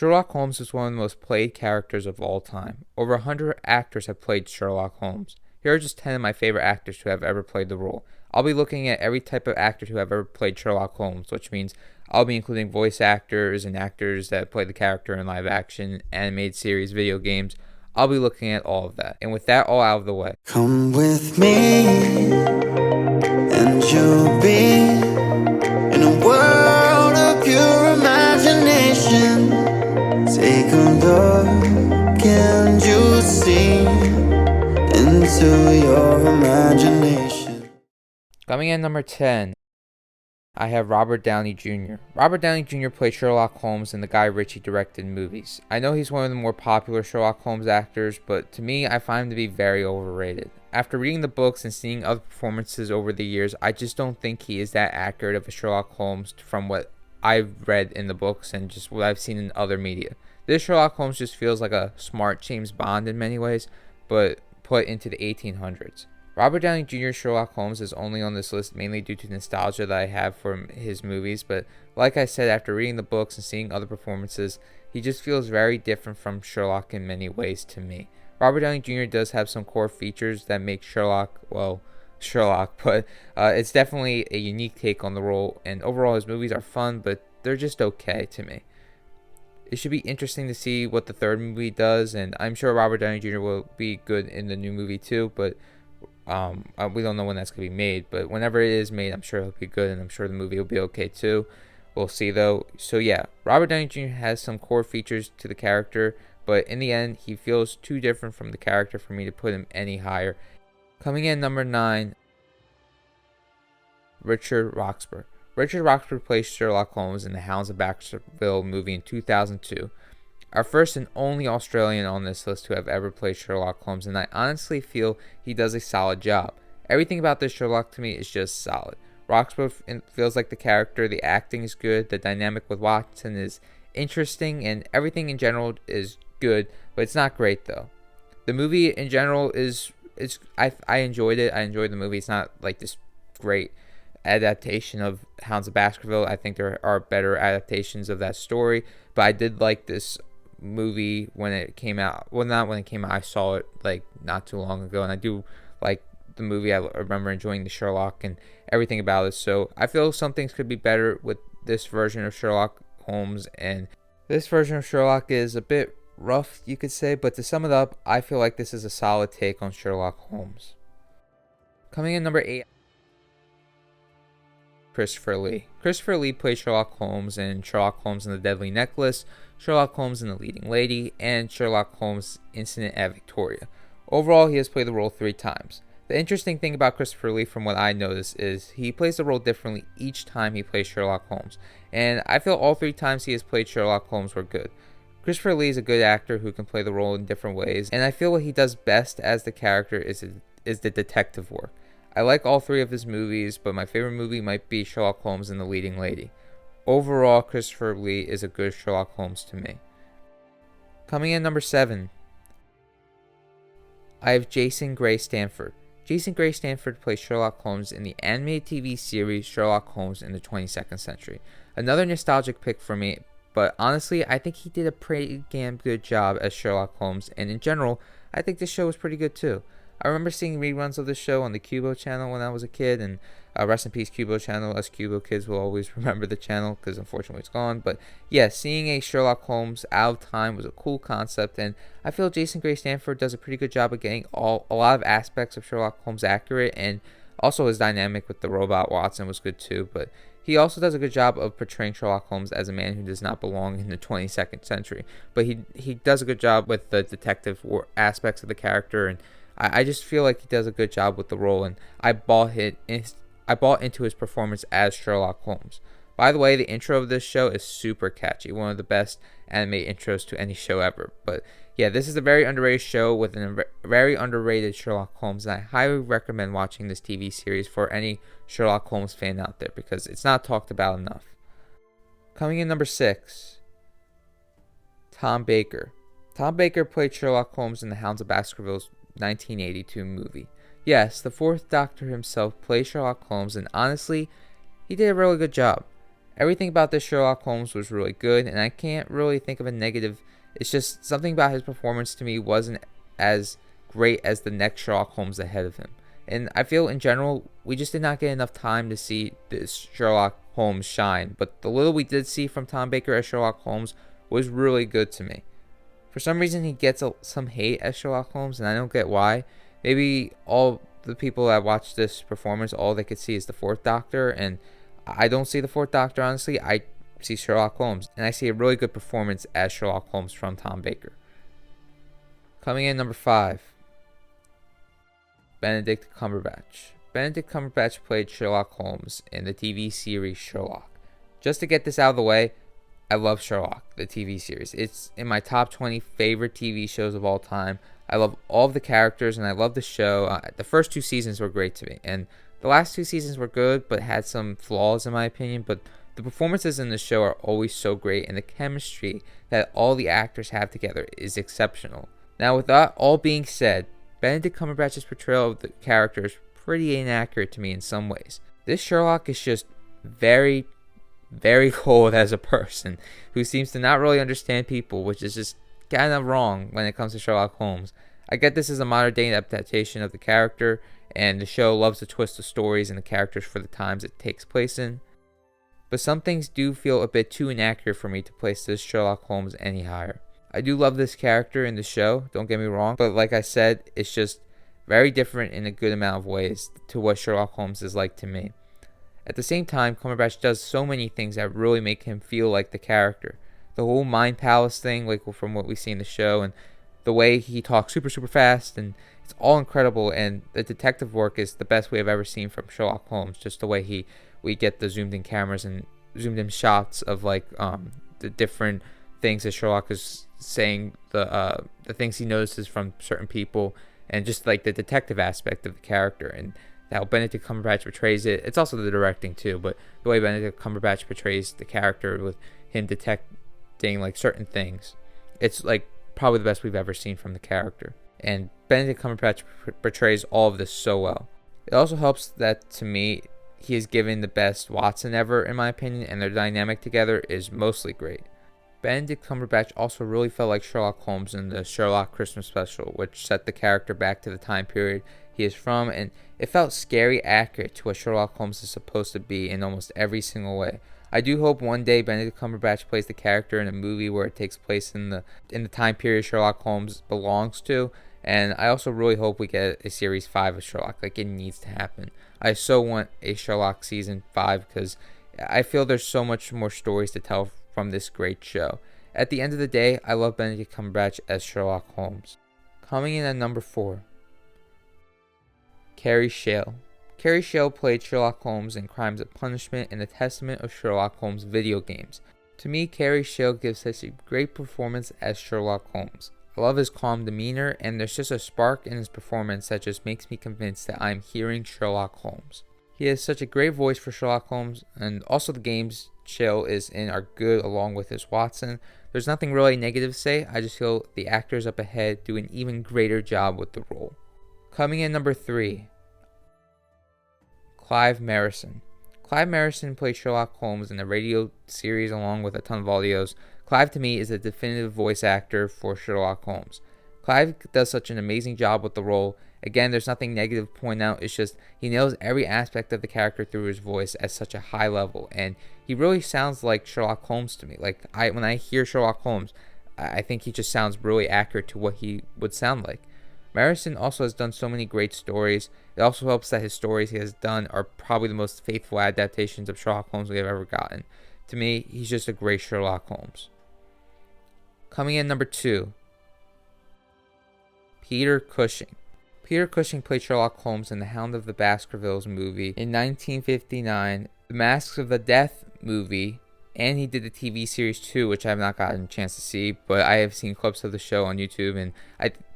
Sherlock Holmes is one of the most played characters of all time. Over 100 actors have played Sherlock Holmes. Here are just 10 of my favorite actors who have ever played the role. I'll be looking at every type of actor who have ever played Sherlock Holmes, which means I'll be including voice actors and actors that play the character in live action, animated series, video games. I'll be looking at all of that. And with that all out of the way, Come with me, and you'll be in a world of pure imagination. Take a look and you'll see into your imagination. coming in number 10, I have Robert Downey Jr. Robert Downey Jr. played Sherlock Holmes in the Guy Ritchie directed movies. I know he's one of the more popular Sherlock Holmes actors, but to me, I find him to be very overrated. After reading the books and seeing other performances over the years, I just don't think he is that accurate of a Sherlock Holmes from what I've read in the books and just what I've seen in other media. This Sherlock Holmes just feels like a smart James Bond in many ways, but put into the 1800s. Robert Downey Jr.'s Sherlock Holmes is only on this list mainly due to nostalgia that I have from his movies, but like I said, after reading the books and seeing other performances, he just feels very different from Sherlock in many ways to me. Robert Downey Jr. does have some core features that make Sherlock, well, Sherlock, but it's definitely a unique take on the role, and overall his movies are fun, but they're just okay to me. It should be interesting to see what the third movie does, and I'm sure Robert Downey Jr. will be good in the new movie too, but we don't know when that's going to be made, but whenever it is made, I'm sure it'll be good, and I'm sure the movie will be okay too. We'll see though. So yeah, Robert Downey Jr. has some core features to the character, but in the end, he feels too different from the character for me to put him any higher. Coming in number 9, Richard Roxburgh. Richard Roxburgh plays Sherlock Holmes in the Hounds of Baskerville movie in 2002. Our first and only Australian on this list to have ever played Sherlock Holmes, and I honestly feel he does a solid job. Everything about this Sherlock to me is just solid. Roxburgh feels like the character, the acting is good, the dynamic with Watson is interesting, and everything in general is good, but it's not great though. The movie in general I enjoyed it. I enjoyed the movie. It's not like this great adaptation of Hounds of Baskerville. I think there are better adaptations of that story, but I did like this movie when it came out. Well, not when it came out, I saw it like not too long ago, and I do like the movie. I remember enjoying the Sherlock and everything about it, so I feel some things could be better with this version of Sherlock Holmes, and this version of Sherlock is a bit rough, you could say, but to sum it up, I feel like this is a solid take on Sherlock Holmes. Coming in number 8, Christopher Lee. Christopher Lee plays Sherlock Holmes in Sherlock Holmes and the Deadly Necklace, Sherlock Holmes and the Leading Lady, and Sherlock Holmes Incident at Victoria. Overall, he has played the role 3 times. The interesting thing about Christopher Lee, from what I noticed, is he plays the role differently each time he plays Sherlock Holmes, and I feel all 3 times he has played Sherlock Holmes were good. Christopher Lee is a good actor who can play the role in different ways, and I feel what he does best as the character is the detective work. I like all 3 of his movies, but my favorite movie might be Sherlock Holmes and the Leading Lady. Overall, Christopher Lee is a good Sherlock Holmes to me. Coming in number 7, I have Jason Gray Stanford. Jason Gray Stanford plays Sherlock Holmes in the animated TV series Sherlock Holmes in the 22nd Century. Another nostalgic pick for me, but honestly, I think he did a pretty damn good job as Sherlock Holmes, and in general, I think this show was pretty good too. I remember seeing reruns of this show on the Cubo channel when I was a kid, and rest in peace Cubo channel. Us Cubo kids will always remember the channel because unfortunately it's gone. But yeah, seeing a Sherlock Holmes out of time was a cool concept, and I feel Jason Gray Stanford does a pretty good job of getting a lot of aspects of Sherlock Holmes accurate, and also his dynamic with the robot Watson was good too. But he also does a good job of portraying Sherlock Holmes as a man who does not belong in the 22nd century. But he does a good job with the detective aspects of the character, and I just feel like he does a good job with the role, and I bought into his performance as Sherlock Holmes. By the way, the intro of this show is super catchy, one of the best anime intros to any show ever. But yeah, this is a very underrated show with a very underrated Sherlock Holmes, and I highly recommend watching this TV series for any Sherlock Holmes fan out there because it's not talked about enough. Coming in number 6, Tom Baker. Tom Baker played Sherlock Holmes in the Hounds of Baskerville's 1982 movie. Yes, the 4th Doctor himself plays Sherlock Holmes, and honestly, he did a really good job. Everything about this Sherlock Holmes was really good, and I can't really think of a negative. It's just something about his performance to me wasn't as great as the next Sherlock Holmes ahead of him. And I feel in general, we just did not get enough time to see this Sherlock Holmes shine. But the little we did see from Tom Baker as Sherlock Holmes was really good to me. For some reason, he gets some hate as Sherlock Holmes, and I don't get why. Maybe all the people that watched this performance, all they could see is the Fourth Doctor, and I don't see the Fourth Doctor, honestly. I see Sherlock Holmes, and I see a really good performance as Sherlock Holmes from Tom Baker. Coming in number 5, Benedict Cumberbatch. Benedict Cumberbatch played Sherlock Holmes in the TV series Sherlock. Just to get this out of the way, I love Sherlock, the TV series. It's in my top 20 favorite TV shows of all time. I love all of the characters, and I love the show. The first 2 seasons were great to me, and the last 2 seasons were good, but had some flaws in my opinion. But the performances in the show are always so great, and the chemistry that all the actors have together is exceptional. Now, with that all being said, Benedict Cumberbatch's portrayal of the character is pretty inaccurate to me in some ways. This Sherlock is just very, very cold as a person who seems to not really understand people, which is just kind of wrong when it comes to Sherlock Holmes. I get this is a modern day adaptation of the character, and the show loves to twist the stories and the characters for the times it takes place in. But some things do feel a bit too inaccurate for me to place this Sherlock Holmes any higher. I do love this character in the show, don't get me wrong, but like I said, it's just very different in a good amount of ways to what Sherlock Holmes is like to me. At the same time, Cumberbatch does so many things that really make him feel like the character. The whole Mind Palace thing, like from what we see in the show, and the way he talks super fast, and it's all incredible. And the detective work is the best we have ever seen from Sherlock Holmes. Just the way we get the zoomed in cameras and zoomed in shots of like the different things that Sherlock is saying, the things he notices from certain people, and just like the detective aspect of the character, and how Benedict Cumberbatch portrays it. It's also the directing too, but the way Benedict Cumberbatch portrays the character with him detecting like certain things, it's like probably the best we've ever seen from the character. And Benedict Cumberbatch portrays all of this so well. It also helps that to me he is given the best Watson ever in my opinion, and their dynamic together is mostly great. Benedict Cumberbatch also really felt like Sherlock Holmes in the Sherlock Christmas special, which set the character back to the time period he is from, and it felt scary accurate to what Sherlock Holmes is supposed to be in almost every single way. I do hope one day Benedict Cumberbatch plays the character in a movie where it takes place in the time period Sherlock Holmes belongs to, and I also really hope we get a series 5 of Sherlock. Like, it needs to happen. I so want a Sherlock season 5 because I feel there's so much more stories to tell from this great show. At the end of the day, I love Benedict Cumberbatch as Sherlock Holmes. Coming in at number 4, Carrie Shale. Carrie Shale played Sherlock Holmes in Crimes of Punishment and The Testament of Sherlock Holmes video games. To me, Carrie Shale gives such a great performance as Sherlock Holmes. I love his calm demeanor, and there's just a spark in his performance that just makes me convinced that I'm hearing Sherlock Holmes. He has such a great voice for Sherlock Holmes, and also the games Shale is in are good along with his Watson. There's nothing really negative to say, I just feel the actors up ahead do an even greater job with the role. Coming in number 3, Clive Merrison. Clive Merrison played Sherlock Holmes in the radio series along with a ton of audios. Clive to me is a definitive voice actor for Sherlock Holmes. Clive does such an amazing job with the role. Again, there's nothing negative to point out. It's just he nails every aspect of the character through his voice at such a high level, and he really sounds like Sherlock Holmes to me. Like when I hear Sherlock Holmes, I think he just sounds really accurate to what he would sound like. Merrison also has done so many great stories. It also helps that his stories he has done are probably the most faithful adaptations of Sherlock Holmes we have ever gotten. To me, he's just a great Sherlock Holmes. Coming in number 2, Peter Cushing. Peter Cushing played Sherlock Holmes in The Hound of the Baskervilles movie in 1959, The Masks of the Death movie, and he did the TV series too, which I have not gotten a chance to see, but I have seen clips of the show on YouTube, and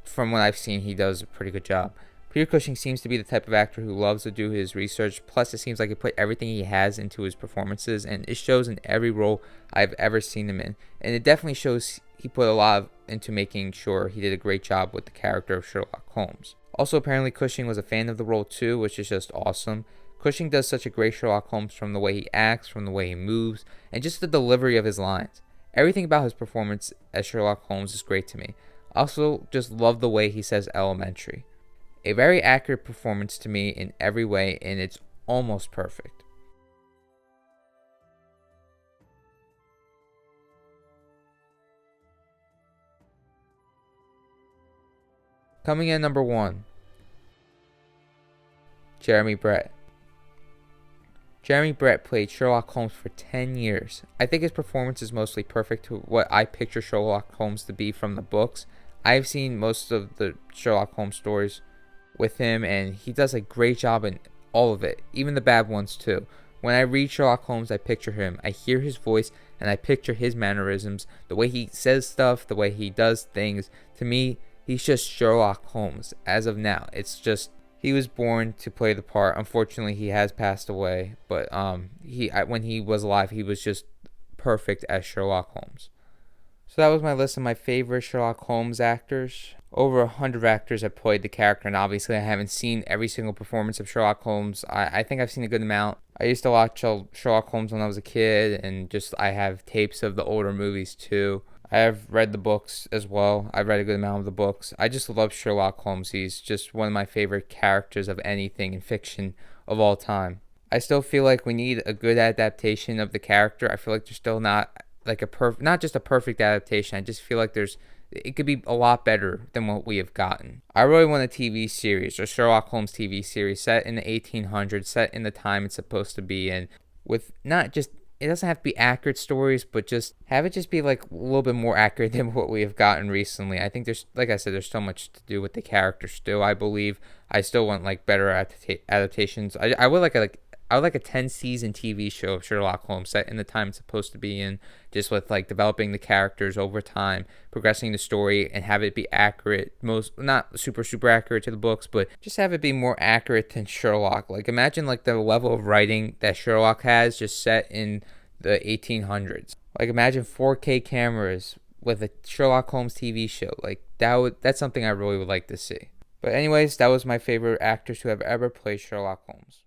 from what I've seen, he does a pretty good job. Peter Cushing seems to be the type of actor who loves to do his research, plus it seems like he put everything he has into his performances, and it shows in every role I've ever seen him in, and it definitely shows he put a lot into making sure he did a great job with the character of Sherlock Holmes. Also, apparently Cushing was a fan of the role too, which is just awesome. Cushing does such a great Sherlock Holmes, from the way he acts, from the way he moves, and just the delivery of his lines. Everything about his performance as Sherlock Holmes is great to me. Also, just love the way he says elementary. A very accurate performance to me in every way, and it's almost perfect. Coming in number 1, Jeremy Brett. Jeremy Brett played Sherlock Holmes for 10 years. I think his performance is mostly perfect to what I picture Sherlock Holmes to be from the books. I've seen most of the Sherlock Holmes stories with him, and he does a great job in all of it, even the bad ones too. When I read Sherlock Holmes, I picture him. I hear his voice, and I picture his mannerisms, the way he says stuff, the way he does things. To me, he's just Sherlock Holmes. As of now, it's just he was born to play the part. Unfortunately, he has passed away, but when he was alive, he was just perfect as Sherlock Holmes. So that was my list of my favorite Sherlock Holmes actors. Over 100 actors have played the character, and obviously I haven't seen every single performance of Sherlock Holmes. I think I've seen a good amount. I used to watch Sherlock Holmes when I was a kid, and just I have tapes of the older movies too. I have read the books as well. I've read a good amount of the books. I just love Sherlock Holmes. He's just one of my favorite characters of anything in fiction of all time. I still feel like we need a good adaptation of the character. I feel like there's still not like not just a perfect adaptation. I just feel like it could be a lot better than what we have gotten. I really want a TV series, or Sherlock Holmes TV series, set in the 1800s, set in the time it's supposed to be in, with not just, it doesn't have to be accurate stories, but just have it just be like a little bit more accurate than what we have gotten recently. I think there's, like I said, there's so much to do with the character still. I believe I still want like better adaptations. I would like a 10-season TV show of Sherlock Holmes set in the time it's supposed to be in, just with like developing the characters over time, progressing the story, and have it be accurate, not super accurate to the books, but just have it be more accurate than Sherlock. Like imagine like the level of writing that Sherlock has just set in the 1800s. Like imagine 4K cameras with a Sherlock Holmes TV show. Like that's something I really would like to see. But anyways, that was my favorite actors who have ever played Sherlock Holmes.